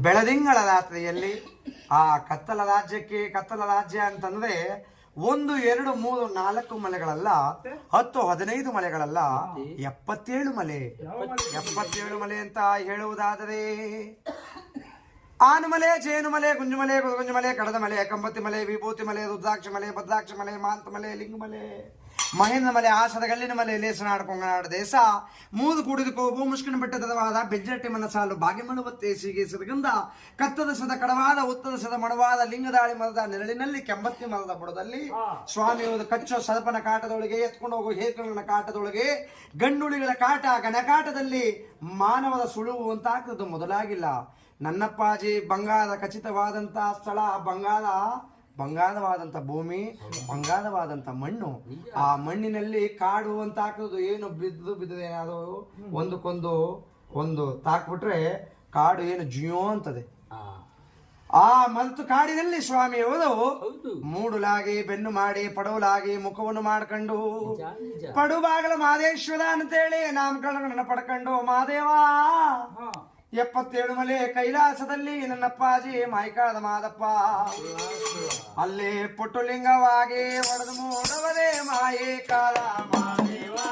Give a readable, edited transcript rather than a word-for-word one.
ಬೆಳದಿಂಗಳ ರಾತ್ರಿಯಲ್ಲಿ ಆ ಕತ್ತಲ ರಾಜ್ಯ ಅಂತಂದ್ರೆ 1, 2, 3, 4 ಮಲೆಗಳಲ್ಲ, 10, 15 ಮಲೆಗಳಲ್ಲ, 77 ಮಲೆ. 77 ಮಲೆ ಅಂತ ಹೇಳುವುದಾದರೆ ಆನುಮಲೆ, ಜೇನುಮಲೆ, ಗುಂಜುಮಲೆ, ಗುರುಗುಂಜುಮಲೆ, ಕಡದ ಮಲೆ, ಕಂಬತಿ ಮಲೆ, ವಿಭೂತಿ ಮಲೆ, ರುದ್ರಾಕ್ಷ ಮಲೆ, ಭದ್ರಾಕ್ಷ ಮಲೆ, ಮಾಂತ ಮಲೆ, ಲಿಂಗಮಲೆ, ಮಹೇಂದ್ರ ಮಲೆ, ಆಸದ ಗಲ್ಲಿನ ಮಲೆ, ಲೇಸನಾಡು ಕೊಂಗನಾಡು ದೇಶ, ಮೂದು ಕುಡಿದು ಕೋಬು ಮುಷ್ಕನ ಬೆಟ್ಟದವಾದ ಬೆಜ್ಜಟ್ಟಿ ಮನಸಾಲು ಭಾಗ್ಯಮಳುವತ್ತೆ ಸೀಗೆ ಸಿರಗಂಧ ಕತ್ತದ ಸದ ಕಡವಾದ ಉತ್ತದ ಸದ ಮಣವಾದ ಲಿಂಗದಾಳಿ ಮರದ ನೆರಳಿನಲ್ಲಿ ಕೆಂಬತ್ತಿ ಮರದ ಬುಡದಲ್ಲಿ ಸ್ವಾಮಿಯವರು ಕಚ್ಚೋ ಸದಪನ ಕಾಟದೊಳಗೆ ಎತ್ಕೊಂಡು ಹೋಗೋ ಹೇಕರನ ಕಾಟದೊಳಗೆ ಗಂಡುಳಿಗಳ ಕಾಟ ಘನಕಾಟದಲ್ಲಿ ಮಾನವರ ಸುಳುವು ಅಂತಾಗ್ತದ್ದು ಮೊದಲಾಗಿಲ್ಲ. ನನ್ನಪ್ಪಾಜಿ ಬಂಗಾರ ಖಚಿತವಾದಂತ ಸ್ಥಳ, ಬಂಗಾರವಾದಂತ ಭೂಮಿ, ಬಂಗಾರವಾದಂತ ಮಣ್ಣು. ಆ ಮಣ್ಣಿನಲ್ಲಿ ಕಾಡು ಅಂತ ಹಾಕೋದು ಏನು ಬಿದ್ದು ಏನಾದ್ರು ಒಂದು ತಾಕ್ಬಿಟ್ರೆ ಕಾಡು ಏನು ಜಿಯೋ ಅಂತದೆ. ಆ ಮಲ್ತು ಕಾಡಿನಲ್ಲಿ ಸ್ವಾಮಿಯವರು ಮೂಡುಲಾಗಿ ಬೆನ್ನು ಮಾಡಿ ಪಡವಲಾಗಿ ಮುಖವನ್ನು ಮಾಡ್ಕೊಂಡು ಪಡುಬಾಗಲ ಮಾದೇಶ್ವರ ಅಂತೇಳಿ ನಾಮಕರಣ ಪಡ್ಕೊಂಡು ಮಾದೇವಾ 77 ಮಲೆ ಕೈಲಾಸದಲ್ಲಿ ನನ್ನಪ್ಪಾಜಿ ಮಾಯ್ಕಾದ ಮಾದಪ್ಪ ಅಲ್ಲಿ ಪುಟ್ಟುಲಿಂಗವಾಗಿ ಒಡೆದು ಮೂಡವರೇ ಮಾಯೇ ಕಾಲ ಮಾದೇವಾ.